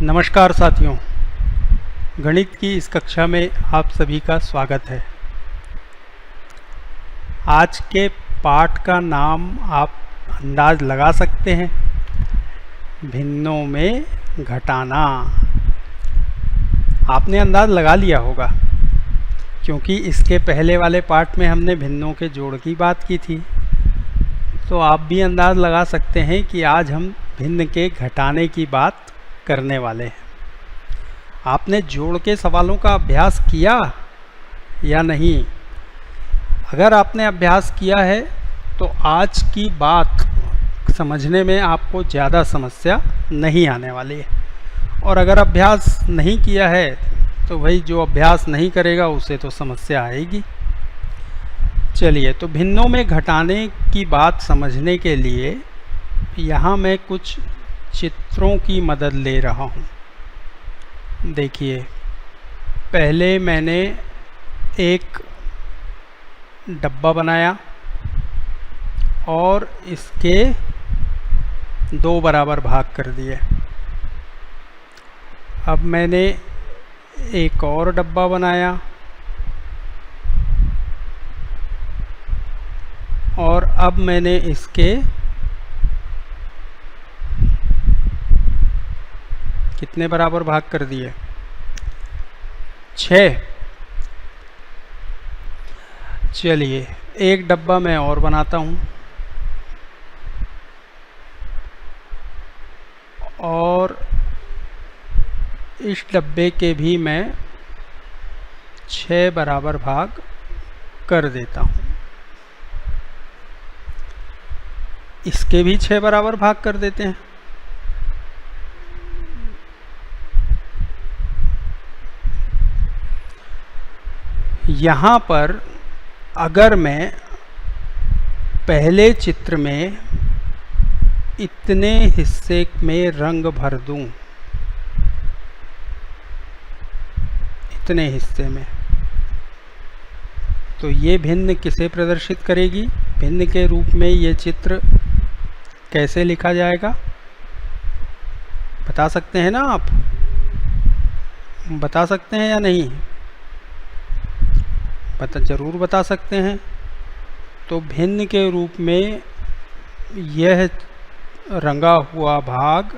नमस्कार साथियों, गणित की इस कक्षा में आप सभी का स्वागत है। आज के पाठ का नाम आप अंदाज लगा सकते हैं, भिन्नों में घटाना। आपने अंदाज लगा लिया होगा क्योंकि इसके पहले वाले पाठ में हमने भिन्नों के जोड़ की बात की थी। तो आप भी अंदाज लगा सकते हैं कि आज हम भिन्न के घटाने की बात करने वाले हैं। आपने जोड़ के सवालों का अभ्यास किया या नहीं? अगर आपने अभ्यास किया है तो आज की बात समझने में आपको ज़्यादा समस्या नहीं आने वाली है, और अगर अभ्यास नहीं किया है तो भाई जो अभ्यास नहीं करेगा उसे तो समस्या आएगी। चलिए, तो भिन्नों में घटाने की बात समझने के लिए यहाँ मैं कुछ चित्रों की मदद ले रहा हूँ। देखिए, पहले मैंने एक डब्बा बनाया और इसके दो बराबर भाग कर दिए। अब मैंने एक और डब्बा बनाया और अब मैंने इसके कितने बराबर भाग कर दिए? 6। चलिए, एक डब्बा मैं और बनाता हूँ और इस डब्बे के भी मैं 6 बराबर भाग कर देता हूँ। इसके भी 6 बराबर भाग कर देते हैं। यहाँ पर अगर मैं पहले चित्र में इतने हिस्से में रंग भर दूं, इतने हिस्से में, तो ये भिन्न किसे प्रदर्शित करेगी? भिन्न के रूप में ये चित्र कैसे लिखा जाएगा? बता सकते हैं ना आप? बता सकते हैं या नहीं? जरूर बता सकते हैं। तो भिन्न के रूप में यह रंगा हुआ भाग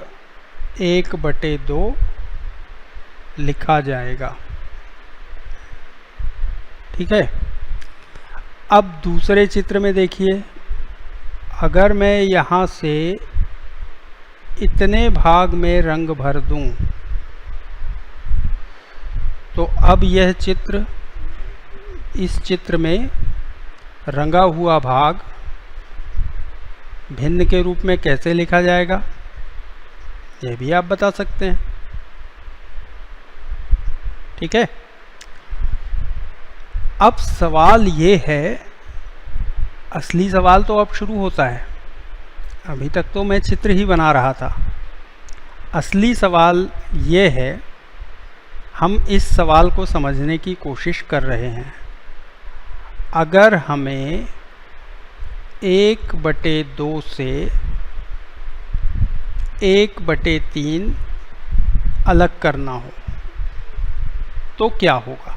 1/2 लिखा जाएगा। ठीक है। अब दूसरे चित्र में देखिए, अगर मैं यहाँ से इतने भाग में रंग भर दूं तो अब यह चित्र, इस चित्र में रंगा हुआ भाग भिन्न के रूप में कैसे लिखा जाएगा? यह भी आप बता सकते हैं। ठीक है। अब सवाल ये है, असली सवाल तो अब शुरू होता है। अभी तक तो मैं चित्र ही बना रहा था। असली सवाल ये है, हम इस सवाल को समझने की कोशिश कर रहे हैं। अगर हमें 1/2 से 1/3 अलग करना हो तो क्या होगा?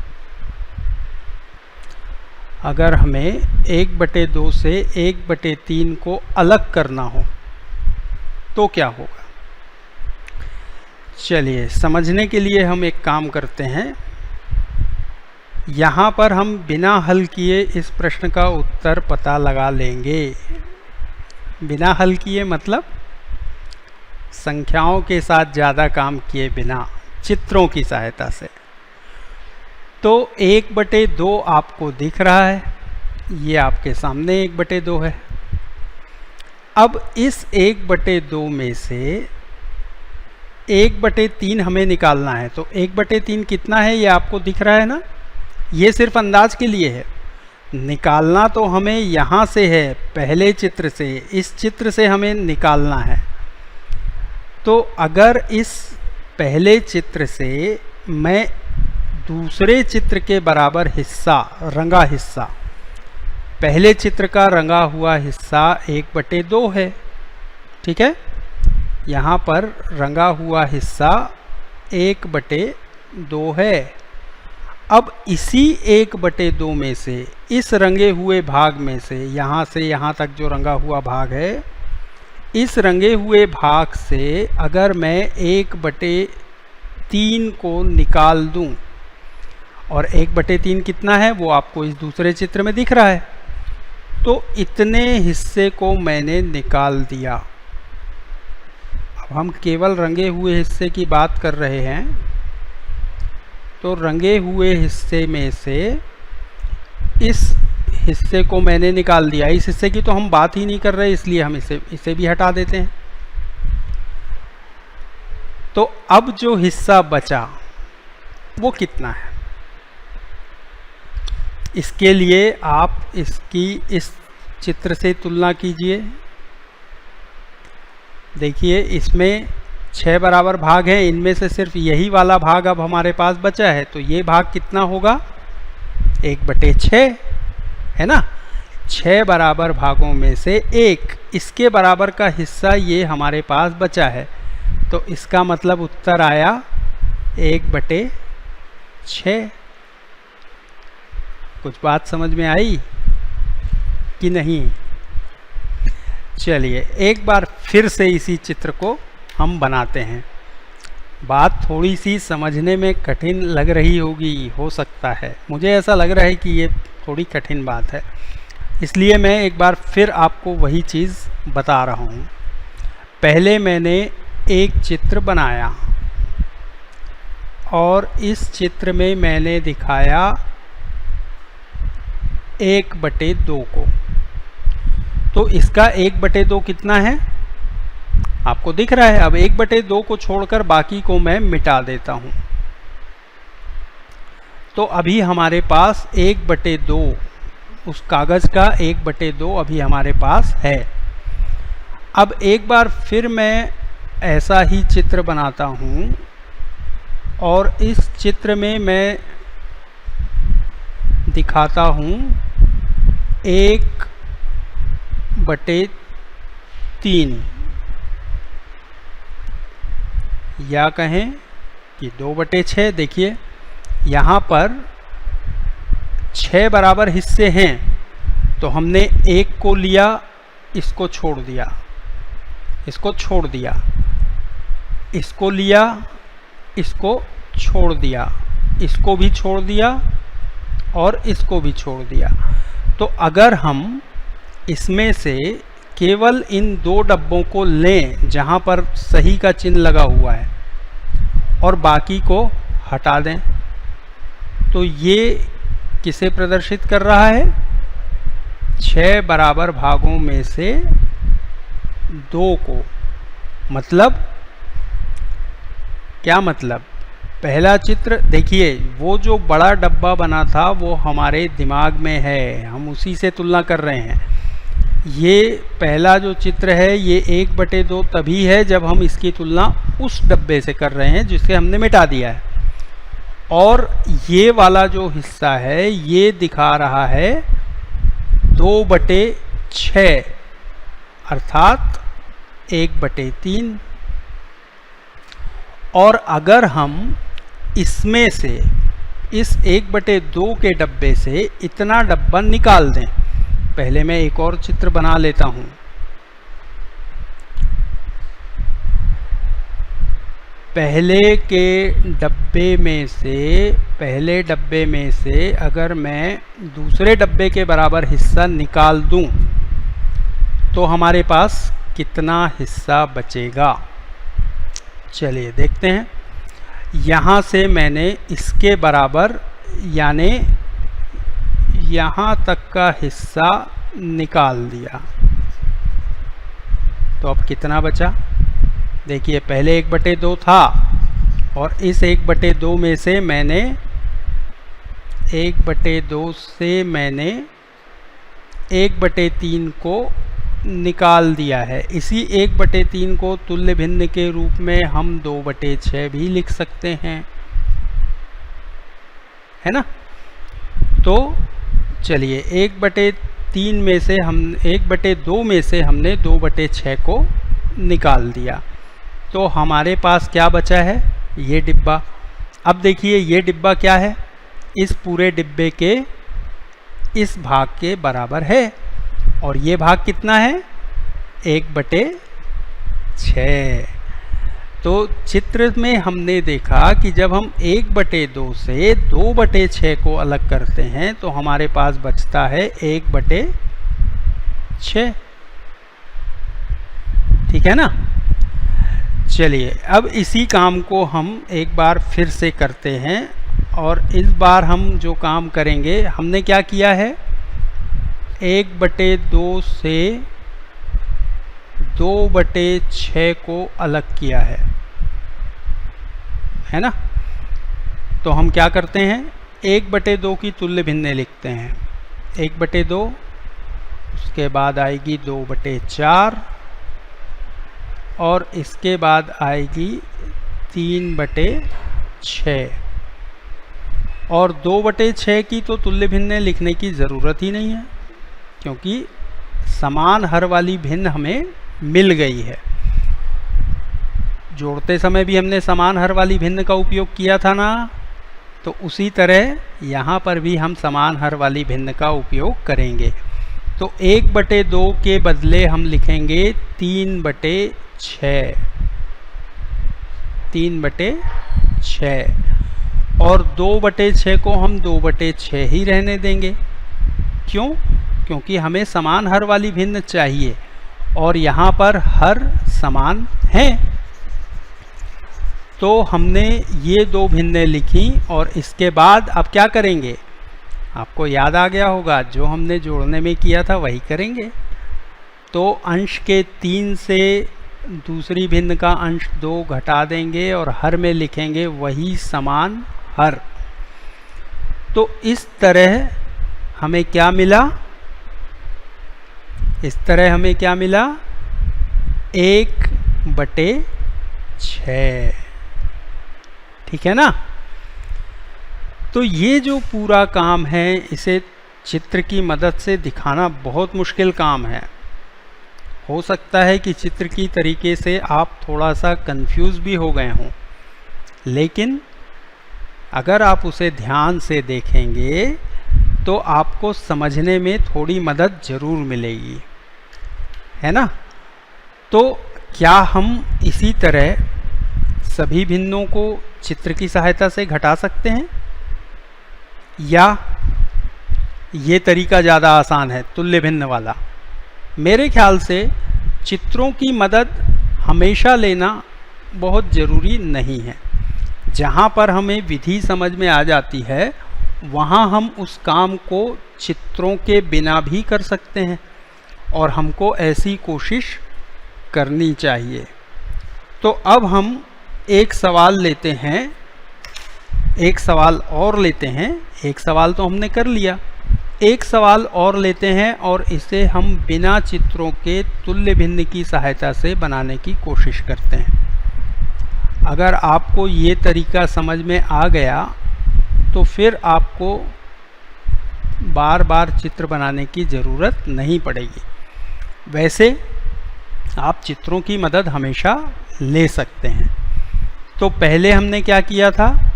अगर हमें 1/2 से 1/3 को अलग करना हो तो क्या होगा? चलिए, समझने के लिए हम एक काम करते हैं। यहाँ पर हम बिना हल किए इस प्रश्न का उत्तर पता लगा लेंगे। बिना हल किए मतलब संख्याओं के साथ ज़्यादा काम किए बिना, चित्रों की सहायता से। तो 1/2 आपको दिख रहा है, ये आपके सामने 1/2 है। अब इस 1/2 में से 1/3 हमें निकालना है। तो 1/3 कितना है ये आपको दिख रहा है ना? ये सिर्फ अंदाज के लिए है। निकालना तो हमें यहाँ से है, पहले चित्र से, इस चित्र से हमें निकालना है। तो अगर इस पहले चित्र से मैं दूसरे चित्र के बराबर हिस्सा, रंगा हिस्सा, पहले चित्र का रंगा हुआ हिस्सा 1/2 है। ठीक है। यहाँ पर रंगा हुआ हिस्सा 1/2 है। अब इसी 1/2 में से इस रंगे हुए भाग में से यहाँ से यहाँ तक जो रंगा हुआ भाग है, इस रंगे हुए भाग से अगर मैं 1/3 को निकाल दूं, और 1/3 कितना है वो आपको इस दूसरे चित्र में दिख रहा है, तो इतने हिस्से को मैंने निकाल दिया। अब हम केवल रंगे हुए हिस्से की बात कर रहे हैं, तो रंगे हुए हिस्से में से इस हिस्से को मैंने निकाल दिया। इस हिस्से की तो हम बात ही नहीं कर रहे, इसलिए हम इसे भी हटा देते हैं। तो अब जो हिस्सा बचा वो कितना है, इसके लिए आप इसकी इस चित्र से तुलना कीजिए। देखिए इसमें 6 बराबर भाग हैं, इनमें से सिर्फ यही वाला भाग अब हमारे पास बचा है, तो ये भाग कितना होगा, 1/6 है ना। 6 बराबर भागों में से एक इसके बराबर का हिस्सा ये हमारे पास बचा है, तो इसका मतलब उत्तर आया 1/6। कुछ बात समझ में आई कि नहीं? चलिए एक बार फिर से इसी चित्र को हम बनाते हैं। बात थोड़ी सी समझने में कठिन लग रही होगी, हो सकता है, मुझे ऐसा लग रहा है कि ये थोड़ी कठिन बात है, इसलिए मैं एक बार फिर आपको वही चीज़ बता रहा हूँ। पहले मैंने एक चित्र बनाया और इस चित्र में मैंने दिखाया 1/2 को, तो इसका 1/2 कितना है आपको दिख रहा है। अब 1/2 को छोड़कर बाकी को मैं मिटा देता हूं, तो अभी हमारे पास 1/2, उस कागज का 1/2 अभी हमारे पास है। अब एक बार फिर मैं ऐसा ही चित्र बनाता हूं और इस चित्र में मैं दिखाता हूं 1/3 या कहें कि 2/6। देखिए यहाँ पर 6 बराबर हिस्से हैं, तो हमने एक को लिया, इसको छोड़ दिया, इसको छोड़ दिया, इसको लिया, इसको छोड़ दिया, इसको भी छोड़ दिया और इसको भी छोड़ दिया। तो अगर हम इसमें से केवल इन 2 डब्बों को लें जहाँ पर सही का चिन्ह लगा हुआ है और बाकी को हटा दें, तो ये किसे प्रदर्शित कर रहा है, 6 बराबर भागों में से 2 को। मतलब क्या मतलब, पहला चित्र देखिए, वो जो बड़ा डब्बा बना था वो हमारे दिमाग में है, हम उसी से तुलना कर रहे हैं। ये पहला जो चित्र है ये 1/2 तभी है जब हम इसकी तुलना उस डब्बे से कर रहे हैं जिसे हमने मिटा दिया है, और ये वाला जो हिस्सा है ये दिखा रहा है 2/6 अर्थात 1/3। और अगर हम इसमें से इस 1/2 के डब्बे से इतना डब्बा निकाल दें, पहले मैं एक और चित्र बना लेता हूं। पहले डब्बे में से अगर मैं दूसरे डब्बे के बराबर हिस्सा निकाल दूं, तो हमारे पास कितना हिस्सा बचेगा, चलिए देखते हैं। यहाँ से मैंने इसके बराबर यानी यहाँ तक का हिस्सा निकाल दिया, तो अब कितना बचा, देखिए पहले 1/2 था और इस 1/2 में से मैंने 1/2 से मैंने 1/3 को निकाल दिया है। इसी 1/3 को तुल्य भिन्न के रूप में हम 2/6 भी लिख सकते हैं, है ना। तो चलिए 1/3 में से हम 1/2 में से हमने 2/6 को निकाल दिया, तो हमारे पास क्या बचा है, ये डिब्बा। अब देखिए ये डिब्बा क्या है, इस पूरे डिब्बे के इस भाग के बराबर है, और ये भाग कितना है, 1/6। तो चित्र में हमने देखा कि जब हम 1/2 से 2/6 को अलग करते हैं तो हमारे पास बचता है 1/6। ठीक है ना। चलिए अब इसी काम को हम एक बार फिर से करते हैं, और इस बार हम जो काम करेंगे, हमने क्या किया है, 1/2 से 2/6 को अलग किया है ना। तो हम क्या करते हैं, 1/2 की तुल्य भिन्नें लिखते हैं। 1/2, उसके बाद आएगी 2/4, और इसके बाद आएगी 3/6। और 2/6 की तो तुल्य भिन्नें लिखने की ज़रूरत ही नहीं है, क्योंकि समान हर वाली भिन्न हमें मिल गई है। जोड़ते समय भी हमने समान हर वाली भिन्न का उपयोग किया था ना, तो उसी तरह यहाँ पर भी हम समान हर वाली भिन्न का उपयोग करेंगे। तो 1/2 के बदले हम लिखेंगे 3/6, 3/6, और 2/6 को हम 2/6 ही रहने देंगे। क्यों? क्योंकि हमें समान हर वाली भिन्न चाहिए, और यहाँ पर हर समान हैं। तो हमने ये 2 भिन्नें लिखी, और इसके बाद अब क्या करेंगे, आपको याद आ गया होगा, जो हमने जोड़ने में किया था वही करेंगे। तो अंश के 3 से दूसरी भिन्न का अंश 2 घटा देंगे, और हर में लिखेंगे वही समान हर। तो इस तरह हमें क्या मिला, इस तरह हमें क्या मिला, 1/6। ठीक है ना। तो ये जो पूरा काम है, इसे चित्र की मदद से दिखाना बहुत मुश्किल काम है। हो सकता है कि चित्र की तरीके से आप थोड़ा सा कंफ्यूज भी हो गए हों, लेकिन अगर आप उसे ध्यान से देखेंगे तो आपको समझने में थोड़ी मदद ज़रूर मिलेगी, है ना। तो क्या हम इसी तरह सभी भिन्नों को चित्र की सहायता से घटा सकते हैं, या ये तरीका ज़्यादा आसान है तुल्य भिन्न वाला? मेरे ख्याल से चित्रों की मदद हमेशा लेना बहुत ज़रूरी नहीं है। जहाँ पर हमें विधि समझ में आ जाती है, वहाँ हम उस काम को चित्रों के बिना भी कर सकते हैं, और हमको ऐसी कोशिश करनी चाहिए। तो अब हम एक सवाल लेते हैं, एक सवाल और लेते हैं। एक सवाल तो हमने कर लिया, एक सवाल और लेते हैं, और इसे हम बिना चित्रों के तुल्य भिन्न की सहायता से बनाने की कोशिश करते हैं। अगर आपको ये तरीका समझ में आ गया तो फिर आपको बार बार चित्र बनाने की ज़रूरत नहीं पड़ेगी। वैसे आप चित्रों की मदद हमेशा ले सकते हैं। तो पहले हमने क्या किया था,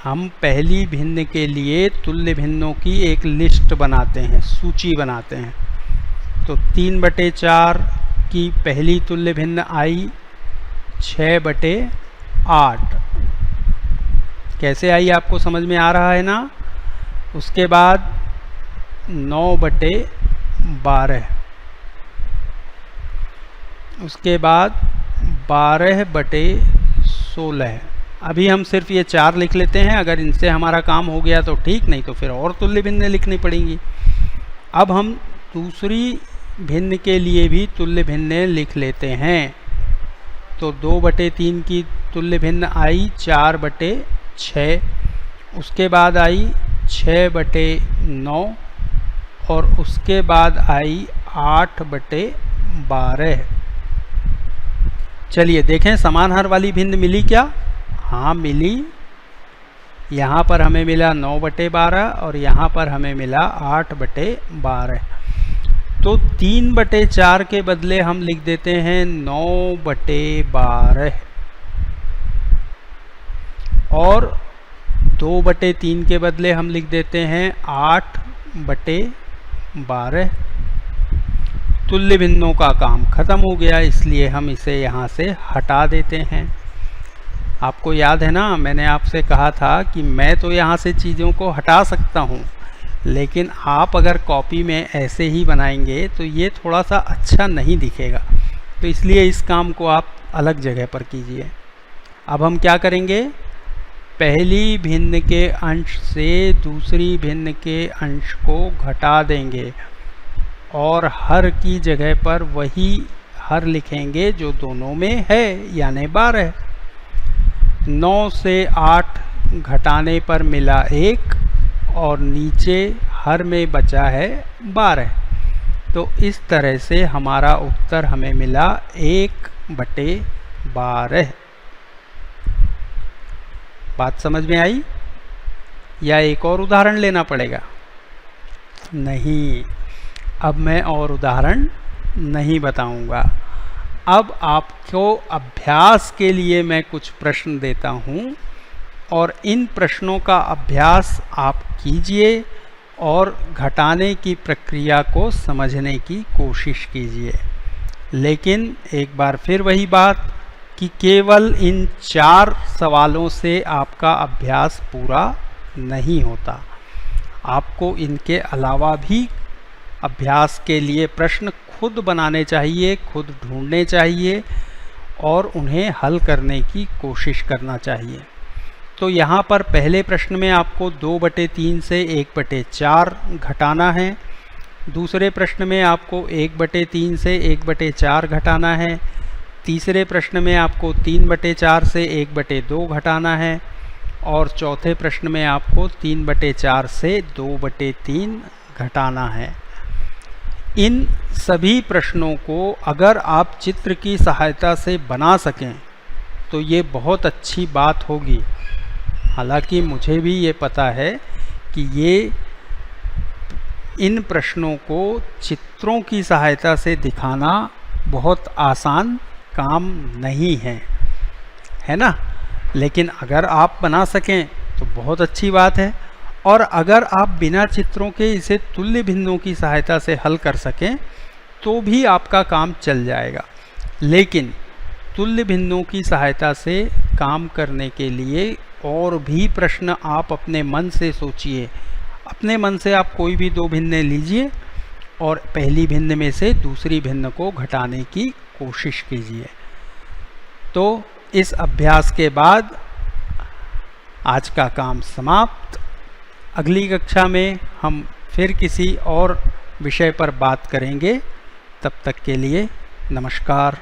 हम पहली भिन्न के लिए तुल्य भिन्नों की एक लिस्ट बनाते हैं, सूची बनाते हैं। तो 3/4 की पहली तुल्य भिन्न आई 6/8। कैसे आई आपको समझ में आ रहा है ना। उसके बाद 9/12, उसके बाद 12/16। अभी हम सिर्फ ये 4 लिख लेते हैं, अगर इनसे हमारा काम हो गया तो ठीक, नहीं तो फिर और तुल्य भिन्न लिखनी पड़ेंगी। अब हम दूसरी भिन्न के लिए भी तुल्य भिन्न लिख लेते हैं। तो 2/3 की तुल्य भिन्न आई 4/6, उसके बाद आई 6/9, और उसके बाद आई 8/12। चलिए देखें समान हर वाली भिन्न मिली क्या। हाँ मिली। यहाँ पर हमें मिला 9/12, और यहाँ पर हमें मिला 8/12। तो 3/4 के बदले हम लिख देते हैं 9/12। और 2/3 के बदले हम लिख देते हैं 8/12। तुल्य भिन्नों का काम खत्म हो गया, इसलिए हम इसे यहाँ से हटा देते हैं। आपको याद है ना, मैंने आपसे कहा था कि मैं तो यहाँ से चीज़ों को हटा सकता हूँ, लेकिन आप अगर कॉपी में ऐसे ही बनाएंगे तो ये थोड़ा सा अच्छा नहीं दिखेगा, तो इसलिए इस काम को आप अलग जगह पर कीजिए। अब हम क्या करेंगे, पहली भिन्न के अंश से दूसरी भिन्न के अंश को घटा देंगे और हर की जगह पर वही हर लिखेंगे जो दोनों में है, यानी 12। 9 से 8 घटाने पर मिला 1 और नीचे हर में बचा है 12। तो इस तरह से हमारा उत्तर हमें मिला 1/12। बात समझ में आई या एक और उदाहरण लेना पड़ेगा? नहीं, अब मैं और उदाहरण नहीं बताऊंगा। अब आपको अभ्यास के लिए मैं कुछ प्रश्न देता हूं और इन प्रश्नों का अभ्यास आप कीजिए और घटाने की प्रक्रिया को समझने की कोशिश कीजिए। लेकिन एक बार फिर वही बात कि केवल इन 4 सवालों से आपका अभ्यास पूरा नहीं होता, आपको इनके अलावा भी अभ्यास के लिए प्रश्न खुद बनाने चाहिए, खुद ढूंढने चाहिए और उन्हें हल करने की कोशिश करना चाहिए। तो यहाँ पर पहले प्रश्न में आपको 2/3 से 1/4 घटाना है। दूसरे प्रश्न में आपको 1/3 से 1/4 घटाना है। तीसरे प्रश्न में आपको 3/4 से 1/2 घटाना है और चौथे प्रश्न में आपको 3/4 से 2/3 घटाना है। इन सभी प्रश्नों को अगर आप चित्र की सहायता से बना सकें तो ये बहुत अच्छी बात होगी। हालांकि मुझे भी ये पता है कि ये इन प्रश्नों को चित्रों की सहायता से दिखाना बहुत आसान काम नहीं है ना? लेकिन अगर आप बना सकें तो बहुत अच्छी बात है, और अगर आप बिना चित्रों के इसे तुल्य भिन्नों की सहायता से हल कर सकें तो भी आपका काम चल जाएगा। लेकिन तुल्य भिन्नों की सहायता से काम करने के लिए और भी प्रश्न आप अपने मन से सोचिए। अपने मन से आप कोई भी 2 भिन्नें लीजिए और पहली भिन्न में से दूसरी भिन्न को घटाने की कोशिश कीजिए। तो इस अभ्यास के बाद आज का काम समाप्त। अगली कक्षा में हम फिर किसी और विषय पर बात करेंगे। तब तक के लिए नमस्कार।